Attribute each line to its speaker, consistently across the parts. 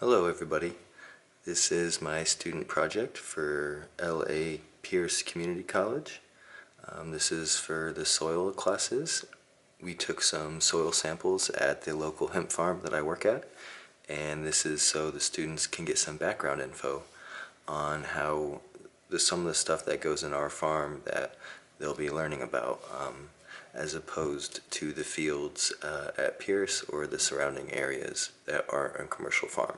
Speaker 1: Hello everybody. This is my student project for LA Pierce Community College. This is for the soil classes. We took some soil samples at the local hemp farm that I work at, and this is so the students can get some background info on how some of the stuff that goes in our farm that they'll be learning about, as opposed to the fields at Pierce or the surrounding areas that are a commercial farm.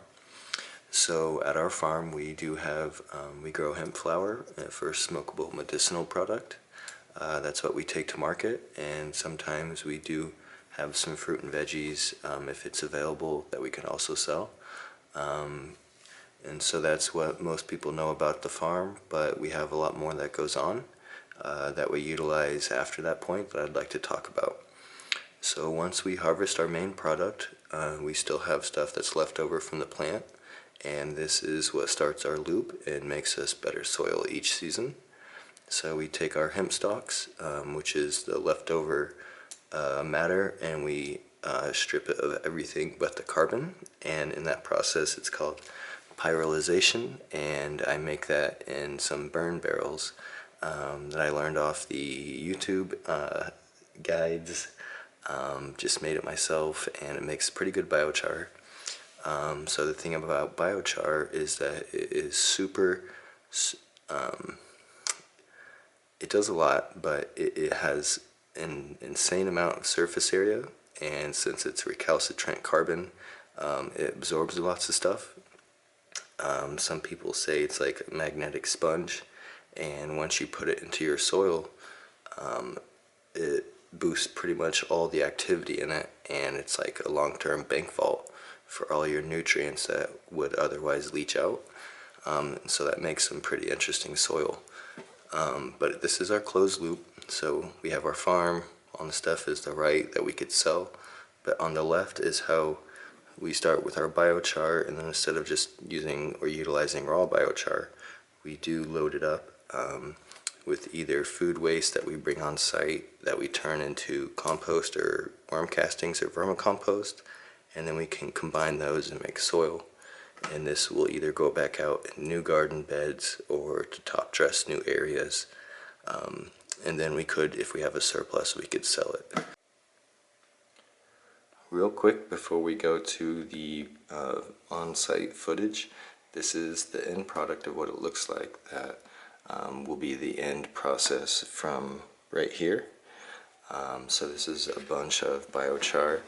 Speaker 1: So at our farm we do have, we grow hemp flower for smokable medicinal product. That's what we take to market, and sometimes we do have some fruit and veggies if it's available that we can also sell. And so that's what most people know about the farm, but we have a lot more that goes on that we utilize after that point that I'd like to talk about. So once we harvest our main product, we still have stuff that's left over from the plant, and this is what starts our loop and makes us better soil each season. So we take our hemp stalks, which is the leftover matter, and we strip it of everything but the carbon, and in that process it's called pyrolization, and I make that in some burn barrels that I learned off the YouTube guides. Just made it myself, and it makes pretty good biochar. So the thing about biochar is that it is super, it does a lot, but it has an insane amount of surface area, and since it's recalcitrant carbon, it absorbs lots of stuff. Some people say it's like a magnetic sponge, and once you put it into your soil, it boosts pretty much all the activity in it, and it's like a long-term bank vault for all your nutrients that would otherwise leach out. So that makes some pretty interesting soil. But this is our closed loop, so we have our farm. On the stuff is the right that we could sell, but on the left is how we start with our biochar, and then instead of just using or utilizing raw biochar, we do load it up with either food waste that we bring on site that we turn into compost or worm castings or vermicompost, and then we can combine those and make soil. And this will either go back out in new garden beds or to top dress new areas. And then we could, if we have a surplus, we could sell it. Real quick before we go to the on-site footage, this is the end product of what it looks like. That will be the end process from right here. So this is a bunch of biochar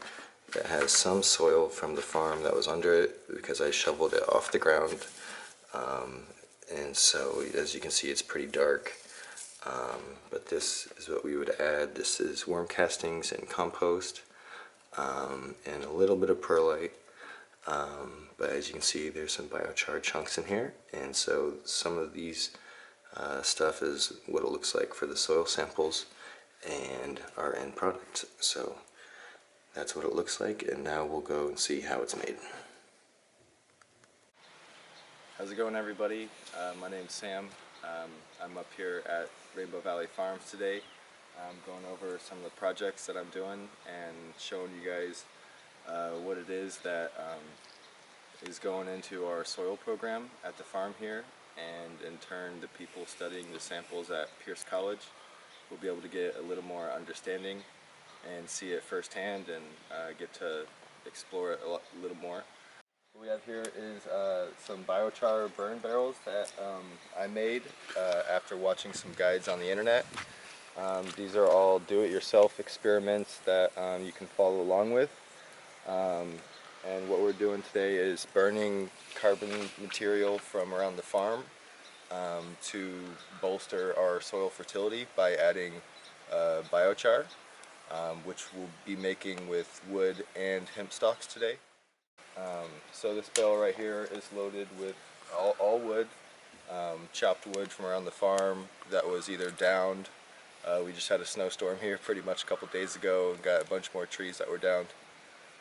Speaker 1: that has some soil from the farm that was under it because I shoveled it off the ground. And so as you can see, it's pretty dark. But this is what we would add. This is worm castings and compost, and a little bit of perlite. But as you can see, there's some biochar chunks in here, and so some of these stuff is what it looks like for the soil samples and our end product. So that's what it looks like, and now we'll go and see how it's made.
Speaker 2: How's it going, everybody? My name's Sam. I'm up here at Rainbow Valley Farms today. I'm going over some of the projects that I'm doing and showing you guys what it is that is going into our soil program at the farm here, and in turn the people studying the samples at Pierce College will be able to get a little more understanding and see it firsthand and get to explore it a little more. What we have here is some biochar burn barrels that I made after watching some guides on the internet. These are all do-it-yourself experiments that you can follow along with. And what we're doing today is burning carbon material from around the farm to bolster our soil fertility by adding biochar, which we'll be making with wood and hemp stalks today. So this barrel right here is loaded with all wood, chopped wood from around the farm that was either downed. We just had a snowstorm here pretty much a couple days ago and got a bunch more trees that were downed.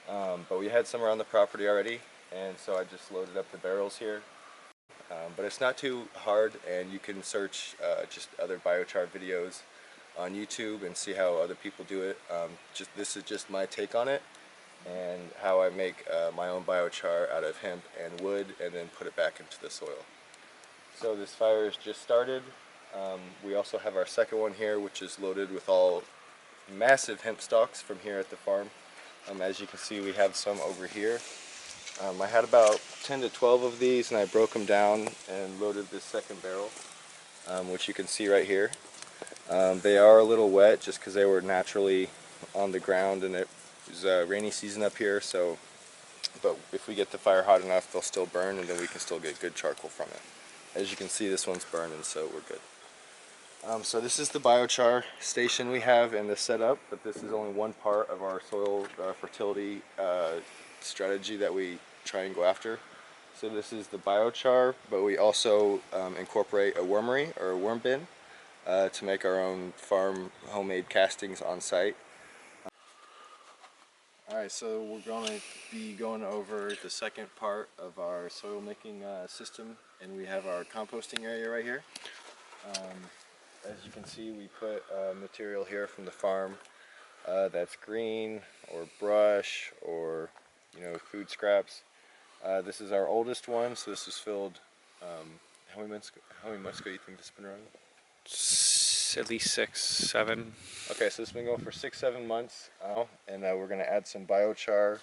Speaker 2: But we had some around the property already, and so I just loaded up the barrels here. But it's not too hard, and you can search just other biochar videos on YouTube and see how other people do it. This is just my take on it, and how I make my own biochar out of hemp and wood and then put it back into the soil. So this fire is just started. We also have our second one here, which is loaded with all massive hemp stalks from here at the farm. As you can see, we have some over here. I had about 10 to 12 of these, and I broke them down and loaded this second barrel, which you can see right here. They are a little wet just because they were naturally on the ground, and it was a rainy season up here, so but if we get the fire hot enough, they'll still burn, and then we can still get good charcoal from it. As you can see, this one's burning, so we're good. So this is the biochar station we have and the setup, but this is only one part of our soil fertility strategy that we try and go after. So this is the biochar, but we also incorporate a wormery or a worm bin to make our own farm homemade castings on site. Alright, so we're going to be going over the second part of our soil making system, and we have our composting area right here. As you can see, we put material here from the farm that's green or brush or food scraps. This is our oldest one, so this was filled. How many months ago do you think this has been running?
Speaker 3: At least 6, 7.
Speaker 2: Okay, so this has been going for 6-7 months, and we're going to add some biochar.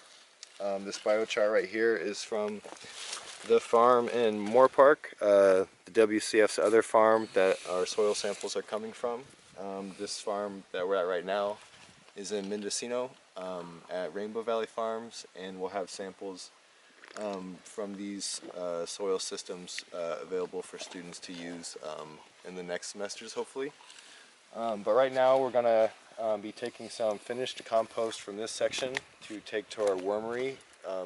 Speaker 2: This biochar right here is from the farm in Moore Park, the WCF's other farm that our soil samples are coming from. This farm that we're at right now is in Mendocino at Rainbow Valley Farms, and we'll have samples from these soil systems available for students to use in the next semesters, hopefully. But right now we're going to be taking some finished compost from this section to take to our wormery,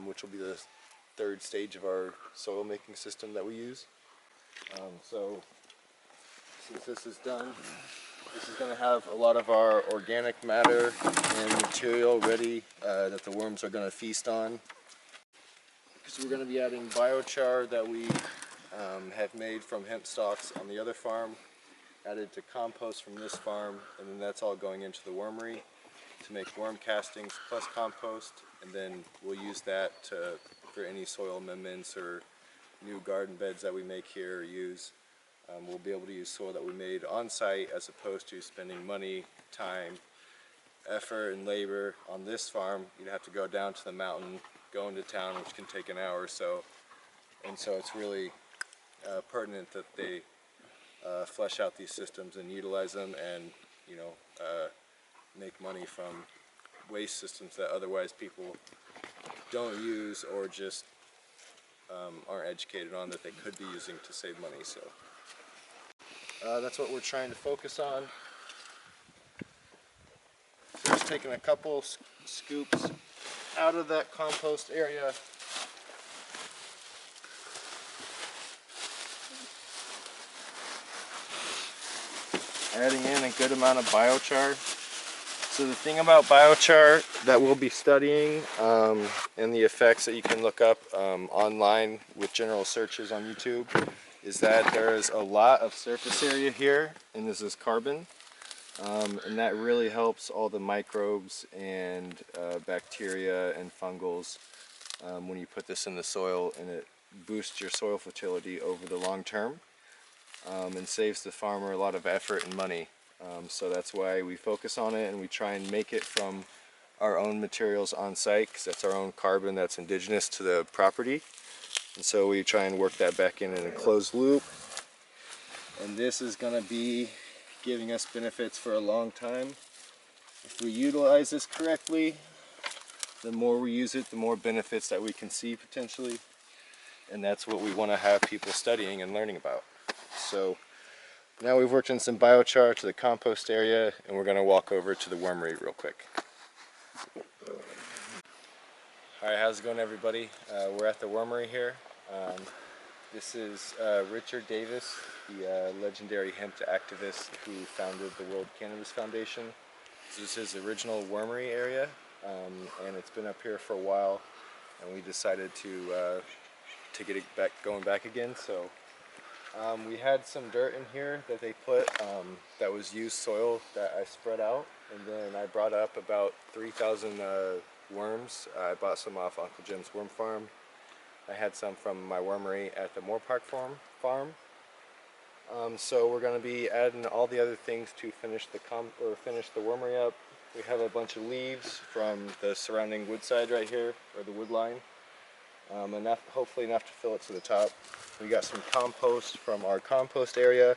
Speaker 2: which will be the third stage of our soil making system that we use. So since this is done, this is going to have a lot of our organic matter and material ready that the worms are going to feast on. So we're going to be adding biochar that we have made from hemp stalks on the other farm, added to compost from this farm, and then that's all going into the wormery to make worm castings plus compost, and then we'll use that for any soil amendments or new garden beds that we make here or use. We'll be able to use soil that we made on site as opposed to spending money, time, effort, and labor on this farm. You'd have to go down to the mountain, go into town, which can take an hour or so, and so it's really pertinent that they flesh out these systems and utilize them, and make money from waste systems that otherwise people don't use or just aren't educated on that they could be using to save money. So that's what we're trying to focus on. So just taking a couple scoops out of that compost area. Adding in a good amount of biochar. So the thing about biochar that we'll be studying and the effects that you can look up online with general searches on YouTube is that there is a lot of surface area here, and this is carbon, and that really helps all the microbes and bacteria and fungals when you put this in the soil, and it boosts your soil fertility over the long term. And saves the farmer a lot of effort and money. So that's why we focus on it, and we try and make it from our own materials on site, because that's our own carbon that's indigenous to the property. And so we try and work that back in a closed loop. And this is going to be giving us benefits for a long time. If we utilize this correctly, the more we use it, the more benefits that we can see potentially. And that's what we want to have people studying and learning about. So now we've worked in some biochar to the compost area, and we're going to walk over to the wormery real quick. Alright, how's it going, everybody? We're at the wormery here. This is Richard Davis, the legendary hemp activist who founded the World Cannabis Foundation. This is his original wormery area, and it's been up here for a while, and we decided to get it going back again. So we had some dirt in here that they put that was used soil that I spread out, and then I brought up about 3,000 worms. I bought some off Uncle Jim's worm farm. I had some from my wormery at the Moore Park farm. So we're going to be adding all the other things to finish the wormery up. We have a bunch of leaves from the surrounding woodside right here, or the wood line. Hopefully enough to fill it to the top. We got some compost from our compost area.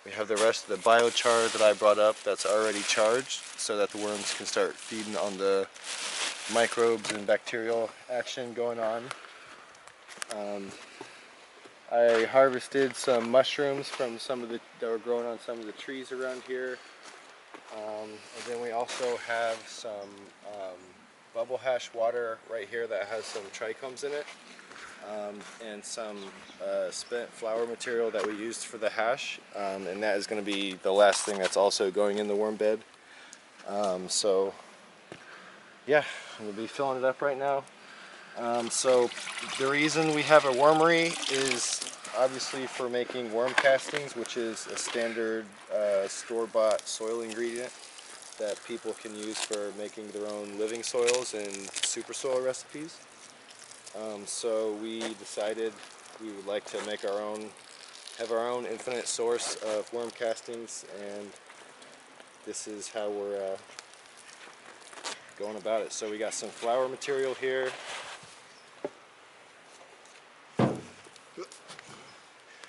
Speaker 2: We have the rest of the biochar that I brought up that's already charged so that the worms can start feeding on the microbes and bacterial action going on. I harvested some mushrooms from that were growing on some of the trees around here. And then we also have some bubble hash water right here that has some trichomes in it. And some spent flour material that we used for the hash, and that is going to be the last thing that's also going in the worm bed. So yeah, I'm going to be filling it up right now. So the reason we have a wormery is obviously for making worm castings, which is a standard store-bought soil ingredient that people can use for making their own living soils and super soil recipes. So we decided we would like to make have our own infinite source of worm castings, and this is how we're going about it. So we got some flour material here.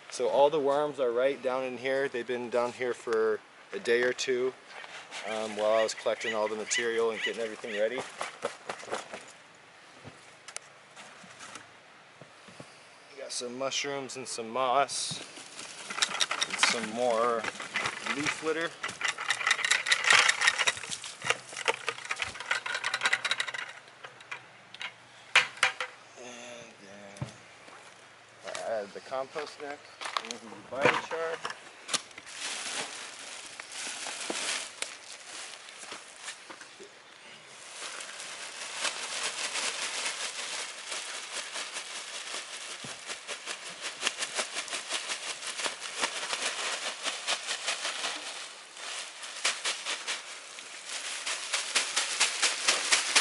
Speaker 2: So all the worms are right down in here. They've been down here for a day or two while I was collecting all the material and getting everything ready. Some mushrooms and some moss and some more leaf litter. And then I add the compost next and the biochar.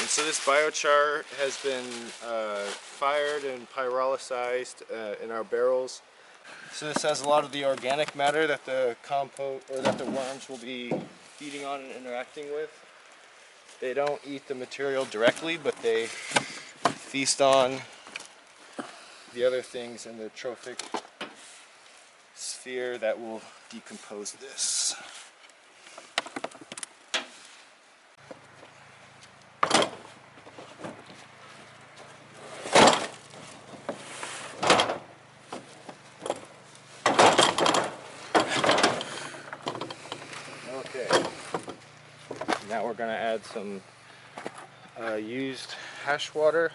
Speaker 2: So this biochar has been fired and pyrolyzed in our barrels. So this has a lot of the organic matter that the worms will be feeding on and interacting with. They don't eat the material directly, but they feast on the other things in the trophic sphere that will decompose this. Now we're going to add some used hash water.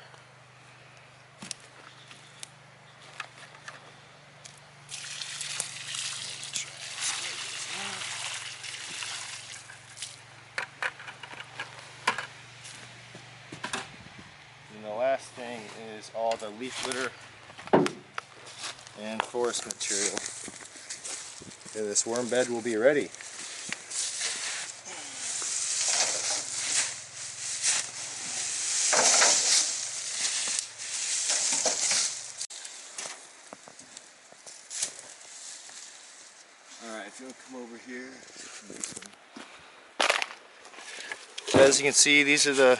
Speaker 2: And the last thing is all the leaf litter and forest material. And this worm bed will be ready. Alright, if you'll come over here. So as you can see, these are the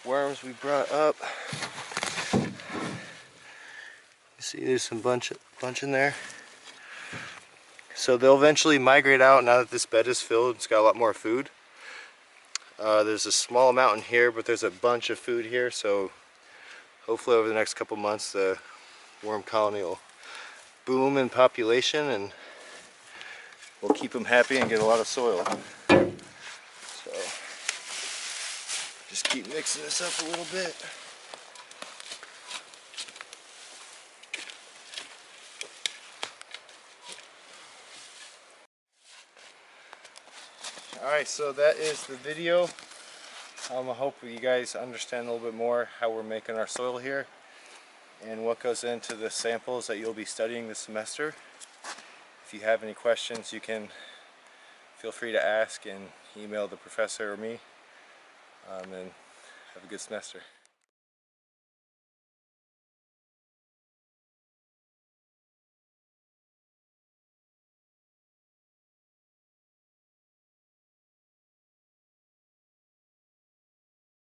Speaker 2: worms we brought up. You see there's some bunch in there. So they'll eventually migrate out now that this bed is filled. It's got a lot more food. There's a small amount in here, but there's a bunch of food here, so hopefully over the next couple months the worm colony will boom in population and we'll keep them happy and get a lot of soil. So just keep mixing this up a little bit. Alright, so that is the video. I hope you guys understand a little bit more how we're making our soil here and what goes into the samples that you'll be studying this semester. If you have any questions, you can feel free to ask and email the professor or me. And Have a good semester.